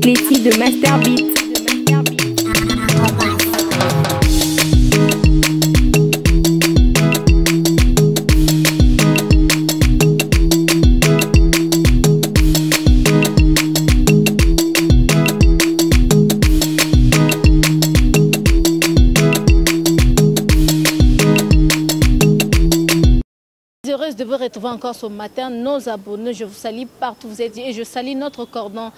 Letty de Masterbeat. Heureuse de vous retrouver encore ce matin, nos abonnés, je vous salue partout où vous êtes et je salue notre cordon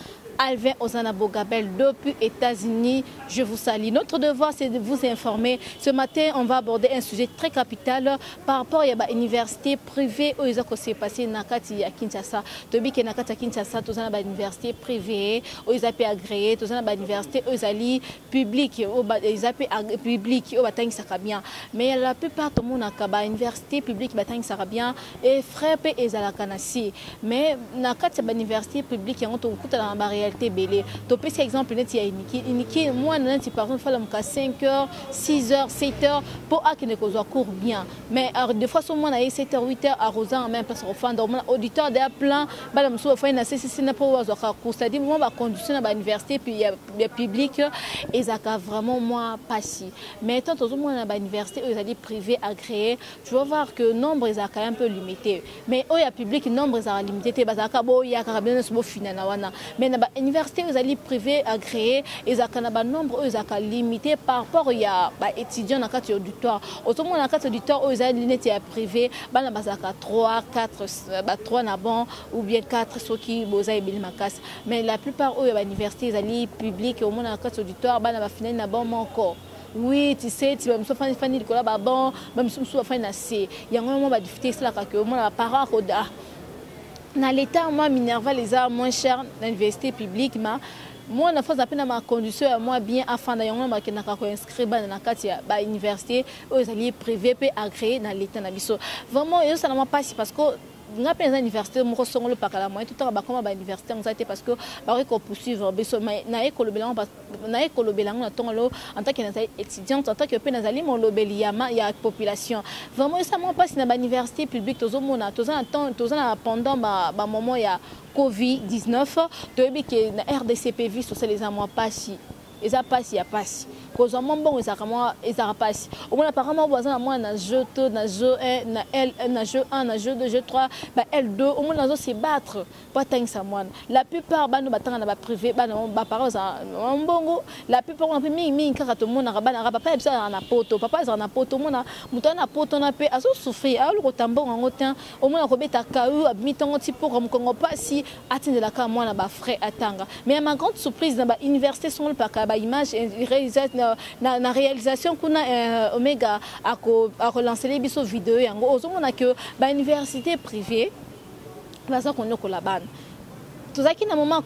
Alvin Ozanabo Gabel depuis États-Unis. Je vous salue. Notre devoir, c'est de vous informer. Ce matin, on va aborder un sujet très capital par rapport à l'université privée où ils ont passé Nakati à Kinshasa. Depuis que Nakati à Kinshasa, tous ont université privée où ils ont agréé, tous ont université où ils ont public, où ils ont public, où ils ont bien. Mais la plupart du monde a université publique, ils ont bien et frappe et ils ont kanasi. Mais Nakati à université publique, ils ont tout dans la réalité. Tu peux par exemple moi par exemple 5h 6h 7h pour que ne cause court bien mais des fois ce moment 7h 8h à Rosa en même place au fond auditeur de plein bala mso fa na ceci na pour c'est-à-dire moi ba condition na université puis public et ça vraiment moi pas si mais tant tout monde na université ils allaient privé agréé tu vas voir que nombre est quand même un peu limité mais au ya public nombre est limité ba ka bo ya ka bien so fina na wana mais na université aux alliés privés agréés et ça a nombre eux limité par rapport à étudiants dans le auditoire autrement dans le auditoire aux alliés privés bah na bazaka 3 4 3 na bon ou bien 4 ceux qui bosaient bilmakas mais la plupart eux à l'université aux alliés publics au moins dans le auditoire bah na ba final na bon encore. Oui, tu sais, tu vas me faire une de colla bon, même si tu faire assez. Il y a un moment de difficulté là que moi parents coda. Dans l'état, moi, Minerva, les arts moins chers dans l'université publique, moi, on a peine ma condition à moi bien afin d'ailleurs, moi, qui n'a qu'à inscrire dans la université, aux alliés privés, peut agréer dans l'état. Vraiment, ça n'a pas passé parce que nous avons une université, nous avons le parc à la moyenne, tout le temps, comme à l'université, on a été parce que nous avons poursuivre, nous avons le bélang en tant qu'étudiante, en tant que nous avons le la population. Vraiment, ça n'a pas passé dans l'université publique, tout le monde, pendant le moment, il y a Covid-19, que RDCPV, sur les amours passés. Ils ont passé, il y a passé. Cause bon, ils ont passé. Au moins, apparemment, voisin, moi, dans jeu 2, dans jeu 1, dans L1, dans jeu 1, dans jeu 2, jeu 3, L2, au moins, dans se battre. Pas tant que ça, moi. La plupart, nous battons dans privé, la plupart, on a mis car tout le monde a papa, il a un poto, papa, il a un poto, mon a poto, on a fait, à souffrir, à l'eau, tambon, en autant, au moins, on a mis ta caillou, à mi-temps, pour qu'on pas si atteindre la cam, moi, on a frais à tanga. Mais à ma grande surprise, dans l'université, sont le parc. Image na réalisation qu'on a Omega a relancé les biseaux vidéo et en gros on a que université privée parce qu'on est là-bas tout ça qui na moment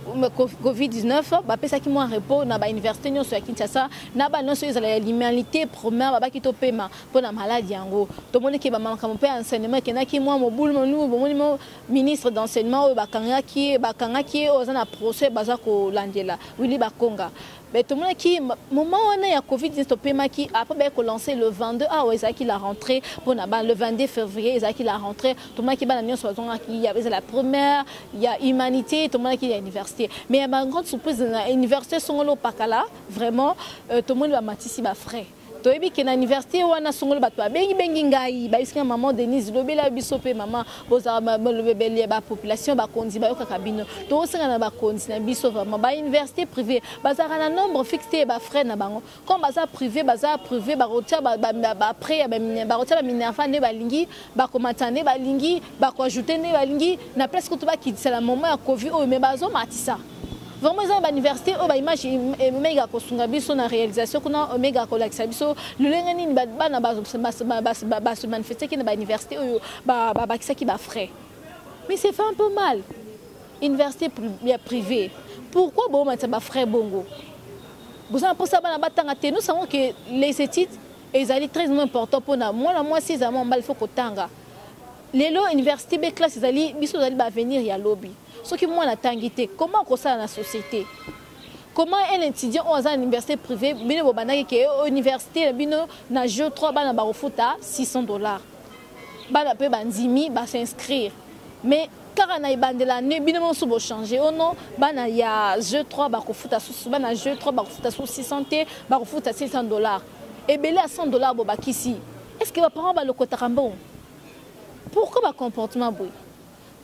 Covid-19 ba pesa qui moi repos na ba université nyo so Kinshasa na ba non so l'humanité première ba ki to paiement pour la maladie yango to moni ki ba manka mo pe enseignement ki na ki moi mo boule mo moni mo ministre d'enseignement ba kanga ki ozana procès baza ko landela wili ba konga. Mais tout le monde qui, moment où on est à Covid-19, qui après lancé le 22, ah ouais, qui l'a rentré pour le 22 février, qui l'a rentré. Tout le monde qui va il y avait la première, il y a humanité, tout le monde qui est à l'université. Mais il y a une grande surprise à l'université, son lot pakala, vraiment, tout le monde va matisser ma frère. Tu as vu que l'université où on a son lot batwa, bengi ngai, ba ici maman Denise, lobela bisope maman, boza le bébé la population ba kondi ba yoka kabino. To osenga na ba kondi na biso vraiment ba université privée, bazara na nombre fixé ba frais na bango. Comme bazar privé ba rotia ba après ba rotia ba minerva ne ba lingi, ba komatane ba lingi, ba ko ajouter ne ba lingi, na presque tout ba qui c'est la moment à Covid oh mais bazo matisa. Vraiment, ils ont une université, ils ont image Omega Kosunga biso na réalisation, kuna Omega Kolakisa biso, le lengani ba na ba se manifester qui na université ba kisa qui ba frais. Mais c'est fait un peu mal. Université privée. Pourquoi bon ça ba frais bongo? Vous savez pour ça ba na batanga te, nous savons que les études ils allaient très important pour moi 6 ans il faut que tanga. Les lots université B classe ils allaient biso allaient ba venir ya lobby. Ce qui moi la tangité, comment on ça dans la société? Comment un étudiant dans une université privée, bino banaki qui est université bino na jeu 3 bana ba refuta $600. Bana pe bandimi ba s'inscrire. Mais car na ibandela ne bino so bo changer oh non bana ya jeu 3 ba ko futa sous bana jeu 3 ba ko futa sous 600 te ba ko futa $600 et belé à $100 bo bakisi est-ce que ba parents ba le kotakambon pourquoi ba comportement boy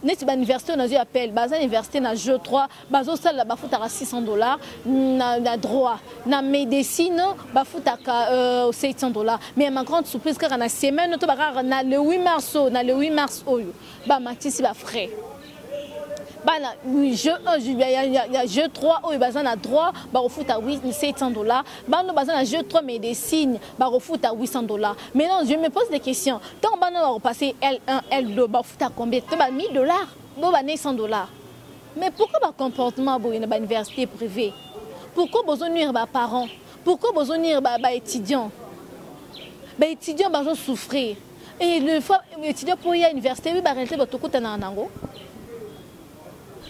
n'est pas université on a eu appel bas université na jeu 3 bazo sala ba futa $600 na droit na médecine ba futa $700 mais ma grande surprise car na semaine to ba na le 8 mars oyo ba matisi ba frais bana jeu 3 oyo baza na droit ba refuta $700 bana baza na jeu 3 médecine ba refuta $800 mais non je me pose des questions tant bana va repasser L1 L2 ba refuta combien to ba $1000 bo ba $900 mais pourquoi ba comportement bo na université privée pourquoi besoin nuire ba parents pourquoi besoin nuire ba étudiants ba souffrir et le fois étudiant pour y à université ba réalité ba tokuta na nango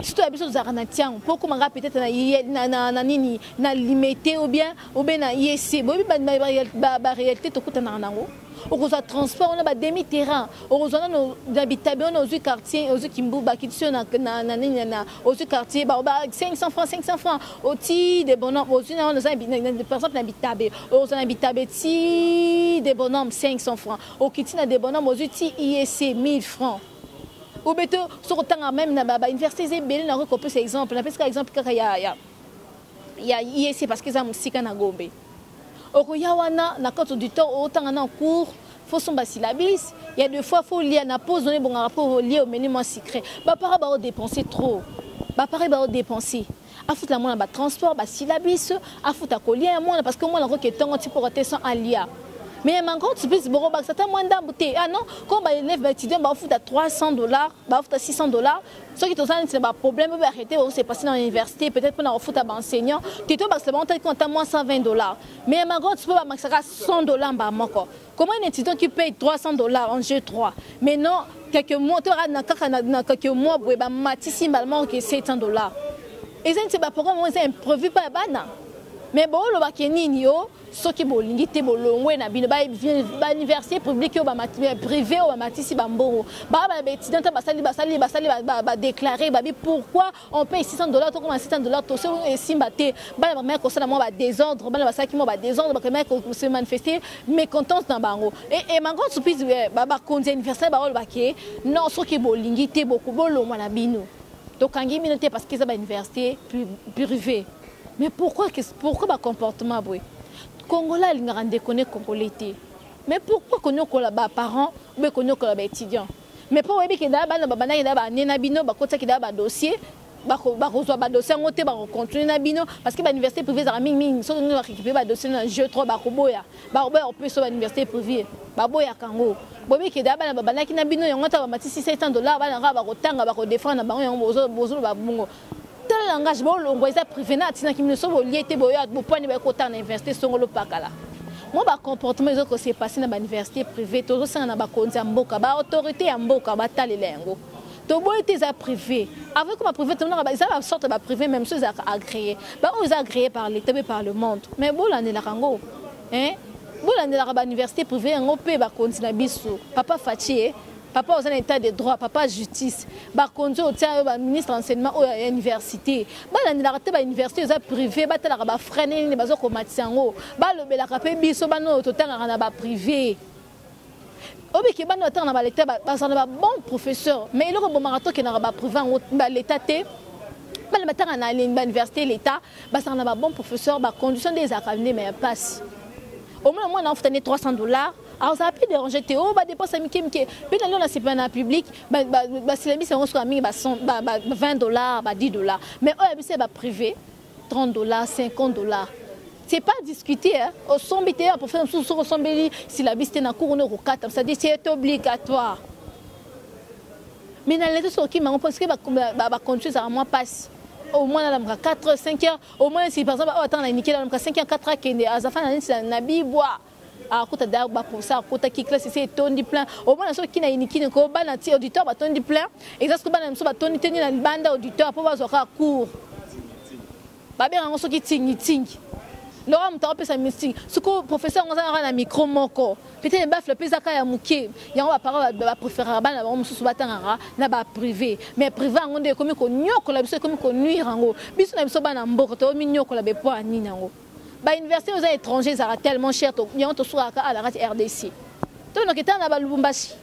surtout abiso zakana tiang pourquoi manga peut-être na nini na limité ou bien na IEC ba réalité to kuta na nango okoza transport on a ba demi terrain okoza no d'habitable on aux quartier aux kimbu ba kitio na nini na aux quartier ba 500 francs au ti des bonhommes aux par exemple habitable aux habitable ti des bonhommes 500 francs au kitina des bonhommes aux ti IEC 1000 francs ou beto sur autant même na ba université belé na ko peut exemple na parce que exemple kaka ya IEC parce que ça musika na gombe okoya wana na quand du temps autant na cours faut son syllabus il y a deux fois faut lire na pause donner bon rapport lié au menu secret ba para ba dépenser trop ba para ba dépenser a foutre la moi na transport ba syllabus a foutre ko lien moi parce que moi na ko que tant type pour sans alia mais ma grande surprise bon bah ça t'a moins d'embouté ah non quand bah élève bah étudiant bah fout à $300 bah fout à $600 ceux qui t'ont c'est pas problème bah arrêter on s'est passé dans l'université peut-être pour leur fout à enseignant tu te bah c'est bon t'as compté moins $120 mais ma grande surprise bah ça $100 bah encore comment un étudiant qui paye $300 en jeu 3 mais non quelques mois tu na quelques mois bah matissime bah que $700 et ça c'est pas pourquoi moi c'est imprévu pas bana mais bon le bakenini yo ceux qui bolingi te bolongwe na bino ba université publique yo ba privé ou ba matisi ba mbongo ba étudiant ba déclarer ba pourquoi on paye $600 to comme $600 to so esimba te ba ba mère ko ça moi ba désordre ba ça qui moi ba désordre ba mère ko se manifester mécontence dans bango et ma grande surprise ba konzi université ba ba ke non ceux qui bolingi te beaucoup bolongwa na bino donc angi bino te parce que ça ba université privée mais pourquoi ba comportement boy Congolais ils n'ont déconné Congolais mais pourquoi qu'on a ba parents ou qu'on a ba étudiants mais pour que da ba na ida ba nena bino ba kota ki da ba dossier ba reçoit ba dossier ngote ba continuer na bino parce que ba université privée za mingi so nous récupérer ba dossier na jeu 3 ba koboya on peut so ba université privée ba boya kango bobi ke da ba na ki na bino yongata ba matisi $700 ba na ba kotanga ba ko défendre ba bozo ba bungo tel langage bon l'ongweza privé na tina ki minoso bo lié te boya bo point ba ko ta na université songolo pakala moi ba comportement que c'est passé na université privée to so na ba konza mboka ba autorité ya mboka ba talelengo to boy te za privé avec comme privé to na ba ça va sorte ba privé même chose agréé ba on agréé par l'État et par le monde mais bon là la rango hein bon là la ba université privée ngo pe ba kontina biso papa Fachi papa aux état de droit papa justice ba konzo tia ba ministre enseignement ou université ba la raté ba université za privé ba tala ba freiner ni bazo ko matisango ba lobela kapé biso ba no totanga na ba privé obi ki ba no tanga na ba l'état ba ba bon professeur mais il ko bon marathon ki na ba privé ba l'état té ba le matanga na l'université l'état ba ça na ba bon professeur ba condition des académies mais passe au moins moi on a fait $300 alors ça a pu déranger Théo bah dépense amike puis dans le c'est pas public bah c'est la mise en soit mis bah $20 bah $10 mais eux c'est bah privé $30 $50 c'est pas discuter hein au sombité pour faire sous sombeli si la biste na cour on au 4 ça dit c'est obligatoire mais dans les autres qui m'ont parce que bah conduire ça moi passe au moins dans 4 5 heures au moins si par exemple attends na niquer dans 5 heures 4 heures kende azafa na bibois a kota da ba pour ça kota ki classe c'est tondi plein au moins ceux qui na iniki ko ba na ti auditeur ba tondi plein exactement ba na so ba tondi teni na banda auditeur pour ba zo ka cours ba bien on ceux qui tingi l'homme t'a appelé sa mystique ce que professeur on a un micro moko peut-être baf le pesaka ya muke ya on va parler ba préférer ba na ba mususu batanga na ba privé mais privé on de comme ko nyokola biso comme ko nuire ngo biso na biso ba na mboko to minyokola be po ani nango ba université aux étrangers ça tellement cher to nyon to soaka à la RDC to no kita na ba Lubumbashi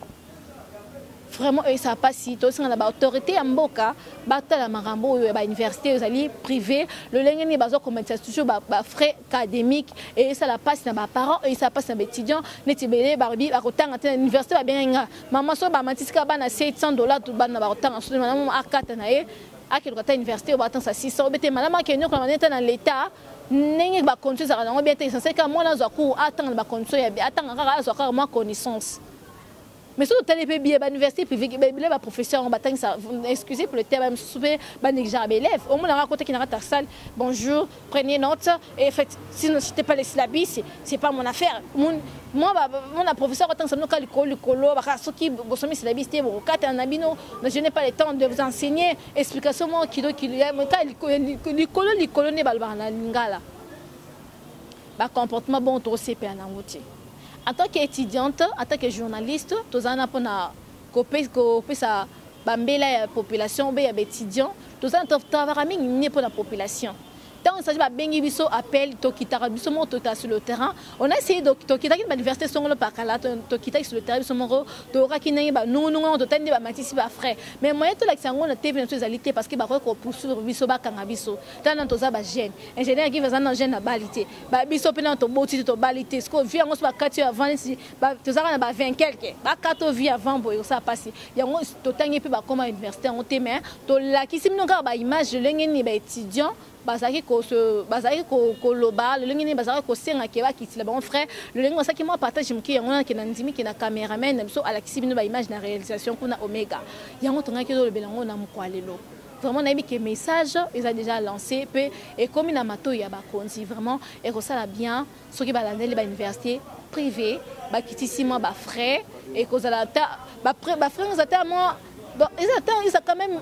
vraiment ça passe si to singa na ba autorité ya mboka batala makambo ba université aux alliés privés le lengeni bazo commencer toujours ba frais académiques et ça la passe na ba parents et ça passe na étudiants neti belé barbi ba kotanga te université ba benga maman so ba matisika ba na $700 tout ba na ba kotanga so na mo akata na ye akelo kata université ba tan sa 600 bete malama kenyo ko na dans l'état nenge ba condition za na bien te c'est que moi na zo ku atanga ba condition ya atanga kaka zo kaka moi connaissance. Mais surtout, tu as des universités privées, les professeurs, excusez pour le terme, mais négligeable élève. Au moins, on a raconté qu'il y a ta salle. Bonjour, prenez note. Et faites, si je n'étais pas les syllabes, ce n'est pas mon affaire. Moi, mon professeur, quand je n'ai pas le temps de vous enseigner. Explication, moi, comportement bon, aussi, en tant qu'étudiante, en tant que journaliste, tous en avons copié sa bambela population, des étudiants, tous en avons pour la population. Tant il s'agit de bengi biso appel tokita biso mo tota sur le terrain, on a essayé de tokita qui l'université sont le pakala tokita sur le terrain biso mo to rakina ba non to tande ba matisi ba frère mais moyen to l'action on a TV na socialité parce que ba ko poursuivre biso ba kanga biso tant to za ba jeune ingénieur qui faisant jeune na balité ba biso pena to boti to balité ce que vient on ba 4 avant si ba to za na ba 20 quelque ba 4 vie avant boyo ça passer ya on to tangi pe ba comme université on te mais to la ki simno ka ba image lengeni ba étudiant bazaki ko loba le lengeni bazaki ko senga ke ba kitila ba mon frère le lengeni ça qui moi partage mki yango na ndimi ki na cameraman biso ala kisibino ba image na réalisation kuna omega yango tonga ke lo belango na mkwalelo vraiment na que message ils a déjà lancé peu et comme na mato ya ba konzi vraiment et ko sala bien ceux qui ba landeli ba université privée ba kitissima ba frère et ko sala ta ba frère ils attendent moi ils sont quand même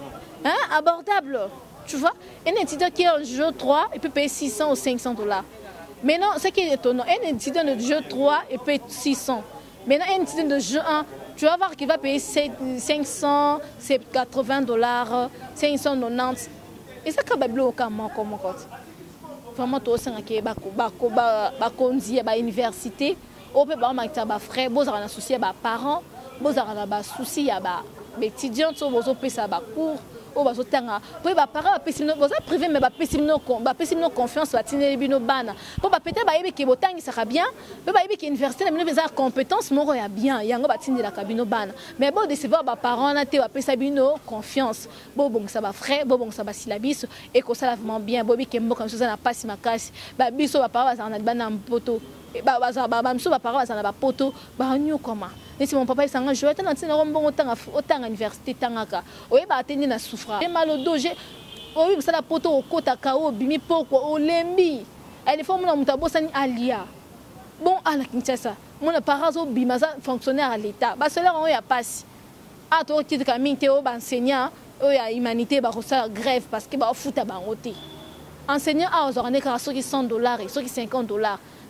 abordable. Tu vois, un étudiant qui est en jeu 3, il peut payer 600 ou $500. Maintenant, ce qui est étonnant, un étudiant de jeu 3, il paye 600. Maintenant, un étudiant de jeu 1, tu vas voir qu'il va payer 500, $80, 590. Et ça, c'est un comme vraiment, tout ça, c'est une université. On peut avoir des frères, des associés, des parents, des soucis, des étudiants, des cours. Oh bah zotanga pour ba parents pessimno boza privé mais ba pessimno confiance ba tineli bino bana pour ba peut-être ba yebi ke botangi ça bien ba yebi ke université na bino beza compétence moko ya bien yango ba tinela ka bino bana mais bon décevoir ba parents na te ba pesa bino confiance bon ça ba frère bon ça ba silabis et ko ça vraiment bien bobi ke mboka so na pasi makasi ba biso ba parents na bana mpoto ba mso ba parents na ba poto ba nyu comment. Et si mon papa est en jeu, il est en université. Il est en souffrance. Il est mal au dos. Il est la poto au côté kao, bimi poko, au lembi. Elle est formée dans mon alia. Bon, à la Kinshasa, mon parents ont bimasa fonctionnaire à l'État. Bah, cela on y a passé. Ah, toi qui es enseignant, il y a humanité, bah, ça grève parce que bah, fout à bangoté. Enseignant, ah, on a ceux qui $100 et ceux qui $50.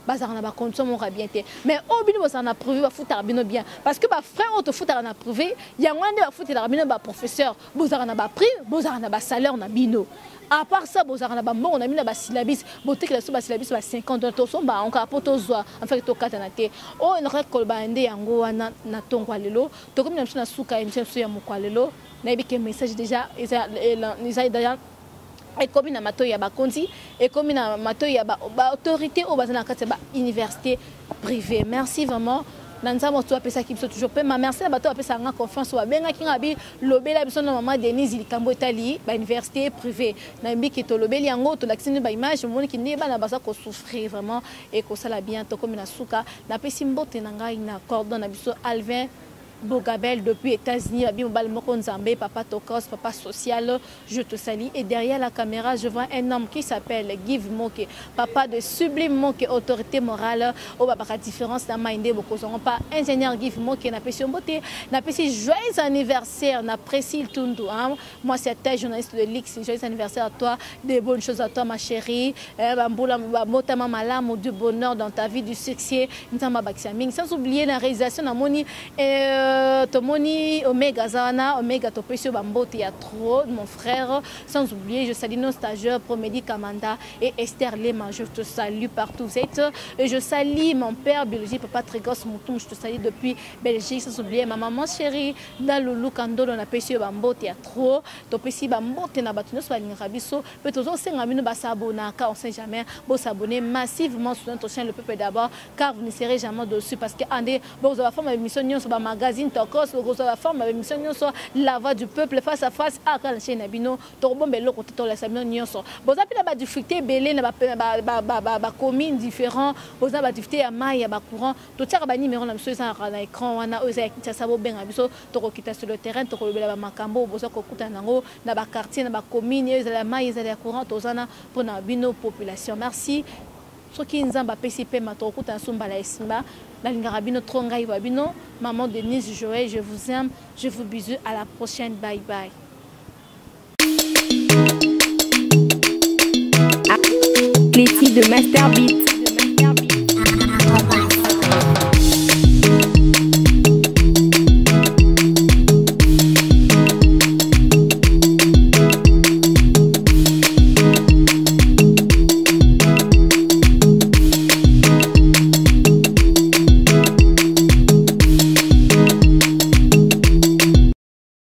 Bazar na condition mon bien mais au bino bazar na prouvé ba foutre bino bien parce que ba frère on te foutre na prouvé ya ngande ba foutre bino ba professeur bozar na ba prix bozar na ba salaire na bino à part ça bozar na ba on a mis na ba syllabis boté que la ba syllabis ba $50 to so ba encore poto zwa en fait to kata na te o na ko ba ende yango wana na tongwa lelo to comme na suka emission ya mokwalelo na bi ke message déjà ils déjà et comme na mato ya ba konzi et comme na mato ya ba autorité au bazana kati ba université privée. Merci vraiment nanza mo to apesa ki biso toujours pe ma merci na bato apesa nga confiance wa benga ki ngabi lobela biso na maman Denise Likambo Etali ba université privée na mbiki to lobeli yango to laksini ba image moni ki ne ba na basa ko souffrir vraiment et ko sala bien to comme na suka na pesi mbote na ngai na cordon na biso Alvin Bogabel depuis États-Unis, papa Tokos, papa social, je te salue. Et derrière la caméra, je vois un homme qui s'appelle Give Moke, papa de Sublime Moke, autorité morale. Au baba différence dans Maïndé, beaucoup sont pas ingénieur Give Moke, n'a pas si beauté, n'a pas si joyeux anniversaire, n'a précis le tout. Moi, c'est ta journaliste de l'X, joyeux anniversaire à toi, des bonnes choses à toi, ma chérie. Motama malam, du bonheur dans ta vie, du succès. Sans oublier la réalisation de Moni. Tomoni Omega Zana, Omega Topesio Bambote, il y a trop, mon frère. Sans oublier, je salue nos stagiaires, Promédi Kamanda et Esther Lema. Je te salue partout. Et je salue mon père biologique, papa Trégos Moutoum. Je te salue depuis Belgique. Sans oublier ma maman chérie, Dalulu Kandolo, on a Pesio Bambote, il y a trop. Topesi Bambote, na Batuno, soit l'Inrabiso. Peut-être aussi, on a s'abonner, car on ne sait jamais. Vous s'abonner massivement sur notre chaîne, le peuple d'abord, car vous ne serez jamais dessus. Parce que, vous avez fait ma émission sur le magazine Tokos, vous avez fait ma émission sur la voix du peuple face à face à la chaîne Nabino, Torbo Bello, côté de la Samuel Nyonso. Vous avez la difficulté, Belé, la commune différent, vous avez la difficulté à Maï, à Courant, tout ça, il numéro à l'écran, on a osé quitter ça, ben abiso, toko quitter sur le terrain, toko le Macambo, vous avez coupé nango, na ba quartier, na ba commune, ils la Maï, ils la Courant, tozana pour na bino population. Merci. Ce qui nous a participé, maman Denise Joël, je vous aime, je vous bisous, à la prochaine, bye bye. Les filles de Master Beat.